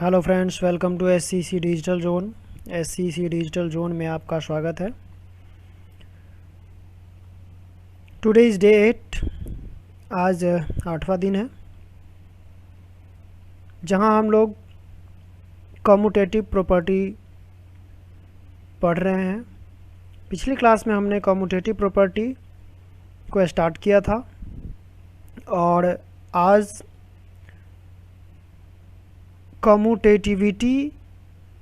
Hello friends, welcome to SCC digital zone. SCC digital zone में आपका स्वागत है। Today is day 8। आज 8वां दिन है जहां हम लोग कम्यूटेटिव प्रॉपर्टी पढ़ रहे हैं। पिछली क्लास में हमने कम्यूटेटिव प्रॉपर्टी को स्टार्ट किया था और आज कम्यूटेटिविटी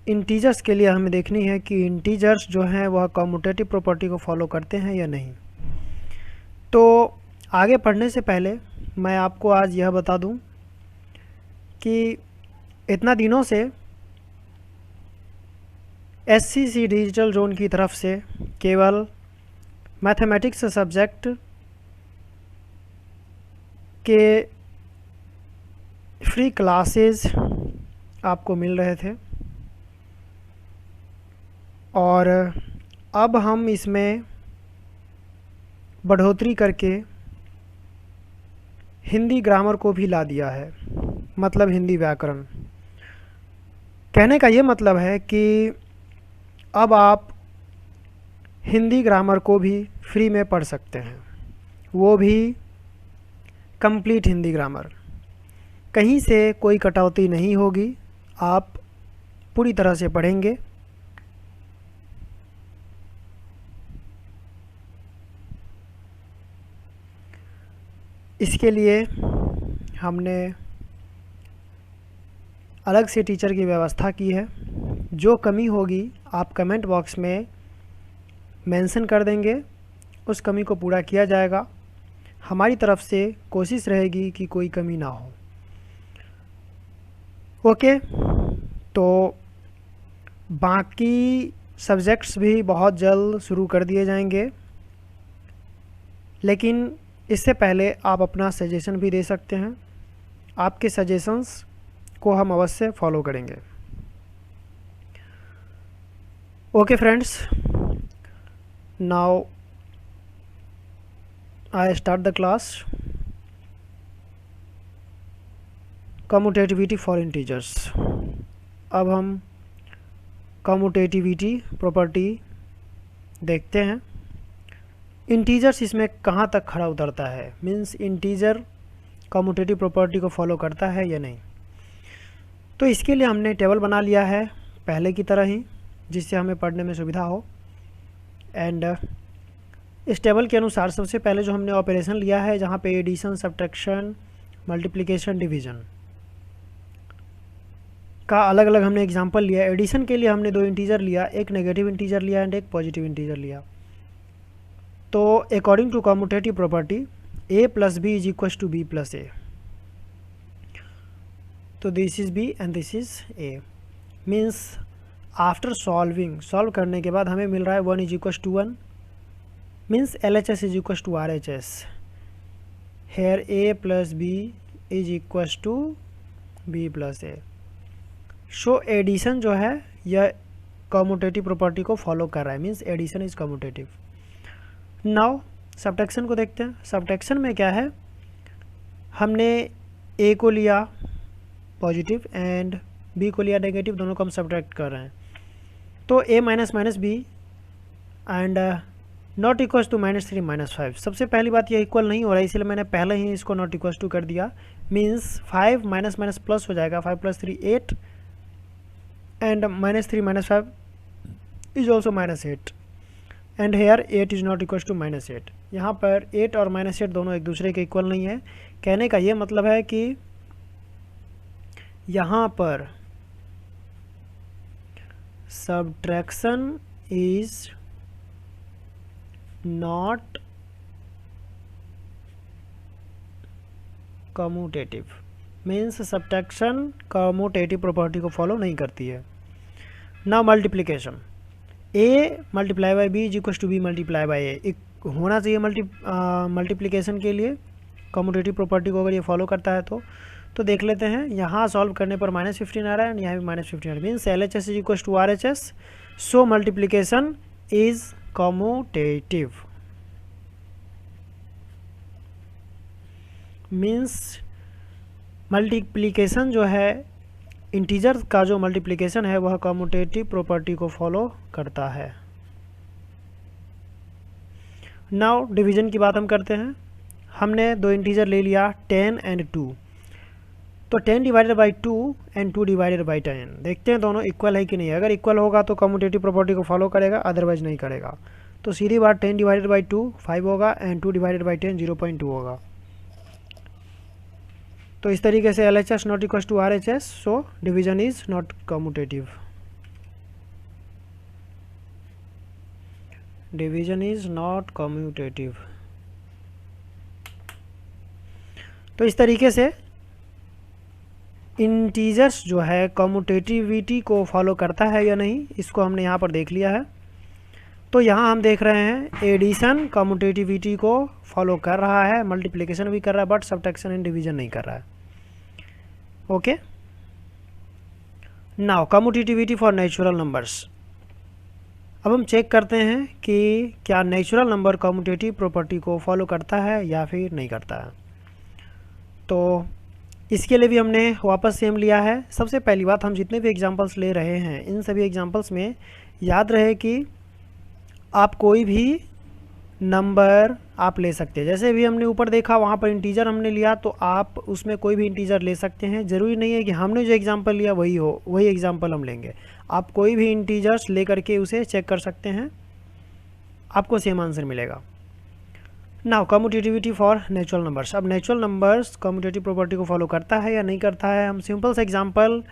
इंटीजर्स के लिए हमें देखनी है कि इंटीजर्स जो हैं वह कम्यूटेटिव प्रॉपर्टी को फॉलो करते हैं या नहीं। तो आगे पढ़ने से पहले मैं आपको आज यह बता दूं कि इतना दिनों से एससीसी डिजिटल जोन की तरफ से केवल मैथमेटिक्स सब्जेक्ट के फ्री क्लासेस आपको मिल रहे थे और अब हम इसमें बढ़ोतरी करके हिंदी ग्रामर को भी ला दिया है, मतलब हिंदी व्याकरण। कहने का ये मतलब है कि अब आप हिंदी ग्रामर को भी फ्री में पढ़ सकते हैं, वो भी कंप्लीट हिंदी ग्रामर। कहीं से कोई कटौती नहीं होगी, आप पूरी तरह से पढ़ेंगे। इसके लिए हमने अलग से टीचर की व्यवस्था की है। जो कमी होगी आप कमेंट बॉक्स में मेंशन कर देंगे, उस कमी को पूरा किया जाएगा। हमारी तरफ से कोशिश रहेगी कि कोई कमी ना हो। ओके, तो बाकी सब्जेक्ट्स भी बहुत जल्द शुरू कर दिए जाएंगे, लेकिन इससे पहले आप अपना सजेशन भी दे सकते हैं। आपके सजेशंस को हम अवश्य फॉलो करेंगे। Okay friends, now I start the class. Commutativity for integers. अब हम कम्यूटेटिविटी प्रॉपर्टी देखते हैं। इंटीजर्स इसमें कहाँ तक खड़ा उतरता है, मीन्स इंटीजर कम्यूटेटिव प्रॉपर्टी को फॉलो करता है या नहीं। तो इसके लिए हमने टेबल बना लिया है पहले की तरह ही, जिससे हमें पढ़ने में सुविधा हो। एंड इस टेबल के अनुसार सबसे पहले जो हमने ऑपरेशन लिया है, जहाँ पे एडिशन, सब्ट्रैक्शन, मल्टीप्लिकेशन, डिवीज़न का अलग अलग हमने एग्जांपल लिया। एडिशन के लिए हमने दो इंटीजर लिया, एक नेगेटिव इंटीजर लिया एंड एक पॉजिटिव इंटीजर लिया। तो according to commutative property a plus B is equal to B plus A. तो this is b and this is a। Means after solve करने के बाद हमें मिल रहा है 1 is equal to 1। Means LHS is equal to RHS। Here a plus B is equal to b plus A. So addition जो है यह कम्यूटेटिव प्रॉपर्टी को फॉलो कर रहा है, means addition is commutative. Now subtraction को देखते हैं। सब्ट्रैक्शन में क्या है, हमने a को लिया पॉजिटिव एंड b को लिया नेगेटिव, दोनों को हम सब्ट्रैक्ट कर रहे हैं। तो a minus minus B and not equal to -3 -5। सबसे पहली बात यह इक्वल नहीं हो रहा है, इसलिए मैंने पहले ही इसको नॉट इक्वल टू कर दिया। मीन्स 5 माइनस माइनस प्लस हो जाएगा, 5 + 3 8 and -3 -5 is also -8 and here 8 is not equal to -8। यहाँ पर 8 और -8 दोनों एक दूसरे के इक्वल नहीं है। कहने का ये मतलब है कि यहाँ पर subtraction is not commutative. Means subtraction commutative property को फॉलो नहीं करती है। Now multiplication, a multiply by B is equal to B multiply by A. एक होना चाहिए मल्टीप्लिकेशन के लिए कम्यूटेटिव प्रॉपर्टी को, अगर ये फॉलो करता है तो देख लेते हैं। यहाँ सॉल्व करने पर -15 आ रहा है एंड यहाँ भी -15 आ रहा है। Means LHS is equal to RHS। So multiplication is commutative. Means multiplication जो है इंटीजर का जो मल्टीप्लिकेशन है वह कम्यूटेटिव प्रॉपर्टी को फॉलो करता है। नाउ डिवीजन की बात हम करते हैं। हमने दो इंटीजर ले लिया 10 एंड 2, तो 10 divided by 2 and 2 divided by 10, देखते हैं दोनों इक्वल है कि नहीं। अगर इक्वल होगा तो कम्यूटेटिव प्रॉपर्टी को फॉलो करेगा, अदरवाइज नहीं करेगा। तो सीधी बात 10 डिवाइडेड बाई 2 5 होगा एंड 2 डिवाइडेड बाई 10 0.2 होगा। तो इस तरीके से LHS not equal to RHS, so division is not commutative. Division is not commutative. तो इस तरीके से इंटीजर्स जो है कम्यूटेटिविटी को फॉलो करता है या नहीं, इसको हमने यहाँ पर देख लिया है। तो यहाँ हम देख रहे हैं एडिशन कम्यूटेटिविटी को फॉलो कर रहा है, मल्टीप्लिकेशन भी कर रहा है, बट सब्ट्रैक्शन एंड डिवीजन नहीं कर रहा है। Okay, now commutativity for natural numbers. अब हम चेक करते हैं कि क्या नेचुरल नंबर कम्यूटेटिव प्रॉपर्टी को फॉलो करता है या फिर नहीं करता है। तो इसके लिए भी हमने वापस सेम लिया है। सबसे पहली बात, हम जितने भी एग्जांपल्स ले रहे हैं इन सभी एग्जांपल्स में याद रहे कि आप कोई भी नंबर आप ले सकते हैं। जैसे भी हमने ऊपर देखा वहाँ पर इंटीजर हमने लिया, तो आप उसमें कोई भी इंटीजर ले सकते हैं। ज़रूरी नहीं है कि हमने जो एग्जांपल लिया वही हो, वही एग्जांपल हम लेंगे। आप कोई भी इंटीजर्स ले करके उसे चेक कर सकते हैं, आपको सेम आंसर मिलेगा। Now commutativity for natural numbers. अब नेचुरल नंबर्स कम्यूटेटिव प्रॉपर्टी को फॉलो करता है या नहीं करता है, हम सिंपल सा एग्जांपल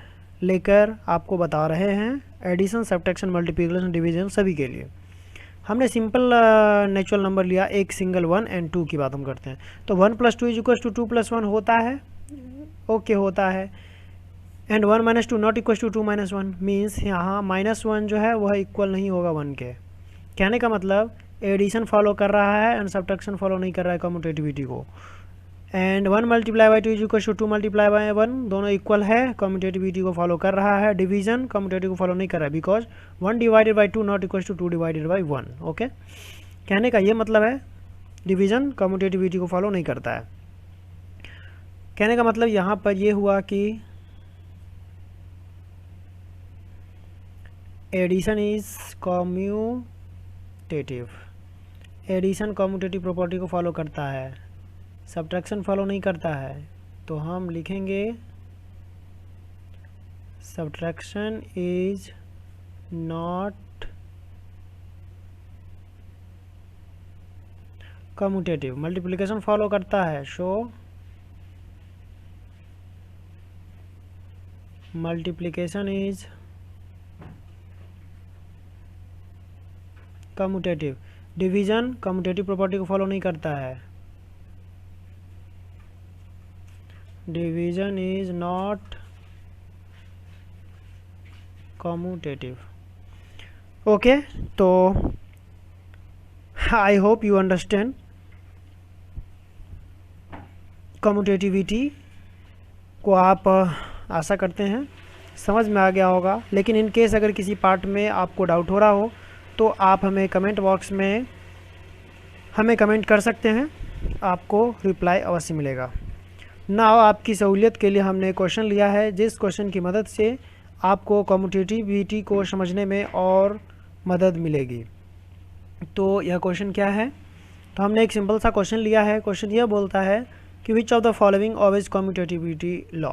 लेकर आपको बता रहे हैं। एडिशन, सब्ट्रैक्शन, मल्टीप्लिकेशन, डिवीजन सभी के लिए हमने सिंपल नेचुरल नंबर लिया, एक सिंगल 1 एंड 2 की बात हम करते हैं। तो 1 + 2 = 2 + 1 होता है, ओके होता है। And 1 - 2 not equal to 2 - 1 means यहाँ -1 जो है वह इक्वल नहीं होगा 1 के। कहने का मतलब एडिशन फॉलो कर रहा है एंड सब्ट्रैक्शन फॉलो नहीं कर रहा है कम्यूटेटिविटी को। एंड 1 × 2 = 2 × 1, दोनों इक्वल है, कम्यूटेटिविटी को फॉलो कर रहा है। डिवीजन कम्यूटेटिव को फॉलो नहीं कर रहा है because 1 divided by 2 not equal to 2 divided by 1। Okay, कहने का ये मतलब है डिवीजन कम्यूटेटिविटी को फॉलो नहीं करता है। कहने का मतलब यहाँ पर ये हुआ कि addition is commutative, addition commutative property को फॉलो करता है, सब्ट्रैक्शन फॉलो नहीं करता है। तो हम लिखेंगे subtraction is not commutative. Multiplication follow करता है, so multiplication is commutative. Division commutative property को फॉलो नहीं करता है, division is not commutative. Okay, तो I hope you understand commutativity को। आप आशा करते हैं समझ में आ गया होगा। लेकिन इन केस अगर किसी पार्ट में आपको डाउट हो रहा हो तो आप हमें कमेंट बॉक्स में हमें कमेंट कर सकते हैं, आपको रिप्लाई अवश्य मिलेगा। नाउ आपकी सहूलियत के लिए हमने क्वेश्चन लिया है, जिस क्वेश्चन की मदद से आपको कम्यूटेटिविटी को समझने में और मदद मिलेगी। तो यह क्वेश्चन क्या है, तो हमने एक सिंपल सा क्वेश्चन लिया है। क्वेश्चन यह बोलता है कि which of the following always commutativity law,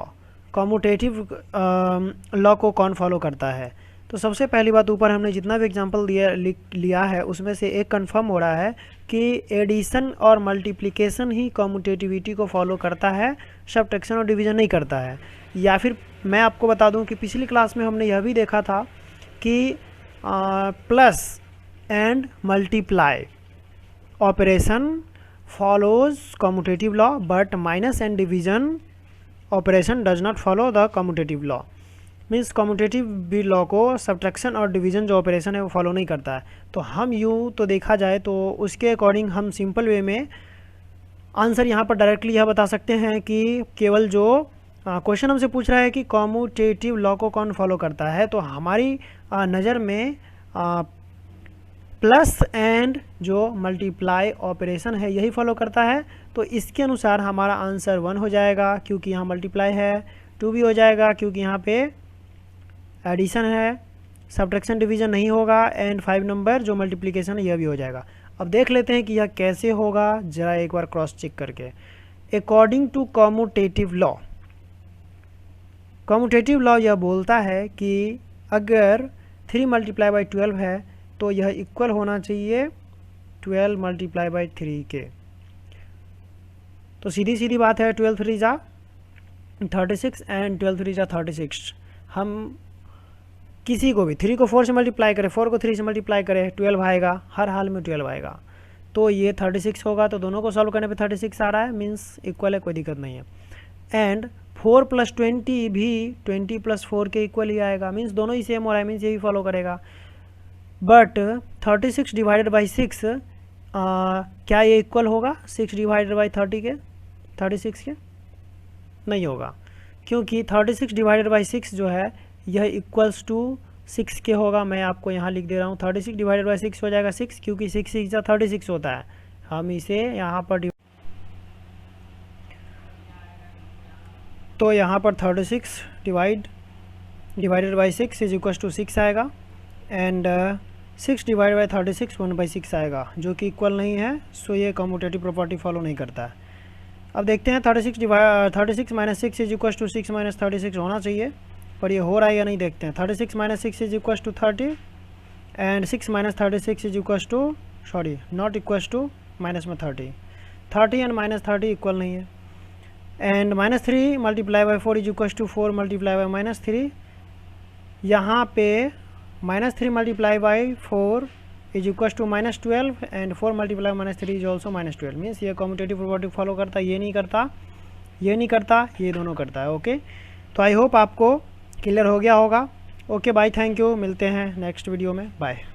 commutative law को कौन फॉलो करता है। तो सबसे पहली बात, ऊपर हमने जितना भी एग्जांपल लिया है उसमें से एक कंफर्म हो रहा है कि एडिशन और मल्टीप्लिकेशन ही कम्यूटेटिविटी को फॉलो करता है, सब्ट्रैक्शन और डिवीजन नहीं करता है। या फिर मैं आपको बता दूं कि पिछली क्लास में हमने यह भी देखा था कि plus and multiply operation follows commutative law, but minus and division operation does not follow the commutative law. Means commutative भी लॉ को सब्ट्रैक्शन और डिवीजन जो ऑपरेशन है वो फॉलो नहीं करता है। तो हम यूँ तो देखा जाए तो उसके अकॉर्डिंग हम सिंपल वे में आंसर यहाँ पर डायरेक्टली यह बता सकते हैं कि केवल जो क्वेश्चन हमसे पूछ रहा है कि कम्यूटेटिव लॉ को कौन फॉलो करता है, तो हमारी नज़र में प्लस एंड जो मल्टीप्लाई ऑपरेशन है यही फॉलो करता है। तो इसके अनुसार हमारा आंसर 1 हो जाएगा, क्योंकि यहाँ मल्टीप्लाई है, 2 भी हो जाएगा क्योंकि यहाँ पे एडिशन है, सब्ट्रैक्शन डिवीजन नहीं होगा, एंड 5 नंबर जो मल्टीप्लिकेशन है यह भी हो जाएगा। अब देख लेते हैं कि यह कैसे होगा, जरा एक बार क्रॉस चेक करके। According to commutative law, commutative law यह बोलता है कि अगर 3 मल्टीप्लाई बाई 12 है तो यह इक्वल होना चाहिए 12 मल्टीप्लाई बाई 3 के। तो सीधी सीधी बात है, 12 3 जा 36 एंड 12 3 जा 36। हम किसी को भी 3 को 4 से मल्टीप्लाई करें, 4 को 3 से मल्टीप्लाई करें, 12 आएगा, हर हाल में 12 आएगा। तो ये 36 होगा, तो दोनों को सॉल्व करने पे 36 आ रहा है, मीन्स इक्वल है, कोई दिक्कत नहीं है। एंड 4 + 20 भी 20 + 4 के इक्वल ही आएगा, मीन्स दोनों ही सेम हो रहा है, मीन्स ये भी फॉलो करेगा। बट 36 डिवाइडेड बाई 6 क्या ये इक्वल होगा 6 डिवाइडेड बाई 30 के, 36 के? नहीं होगा, क्योंकि 36 डिवाइडेड बाई 6 जो है यह इक्वल्स टू 6 के होगा। मैं आपको यहाँ लिख दे रहा हूँ, 36 डिवाइडेड बाई 6 हो जाएगा 6, क्योंकि 6 6 36 होता है। हम इसे यहाँ पर तो यहाँ पर 36 divided by 6 is equal to 6 आएगा, एंड 6 डिवाइडेड बाई 36 1/6 आएगा, जो कि इक्वल नहीं है, सो ये कम्यूटेटिव प्रॉपर्टी फॉलो नहीं करता है। अब देखते हैं 36 minus 6 is equal to 6 minus 36 होना चाहिए, पर ये हो रहा है या नहीं देखते हैं। 36 minus 6 is equal to 30, and 6 minus 36 is equal to not equal to minus में 30 एंड माइनस 30 इक्वल नहीं है। And -3 multiply by 4 is equal to 4 multiply by -3। यहाँ पे -3 multiply by 4 is equal to -12, and 4 multiply -3 is also -12। Means ये commutative property follow करता है, ये नहीं करता, ये नहीं करता, ये दोनों करता है। ओके, तो आई होप आपको क्लियर हो गया होगा। ओके बाय, थैंक यू, मिलते हैं नेक्स्ट वीडियो में, बाय।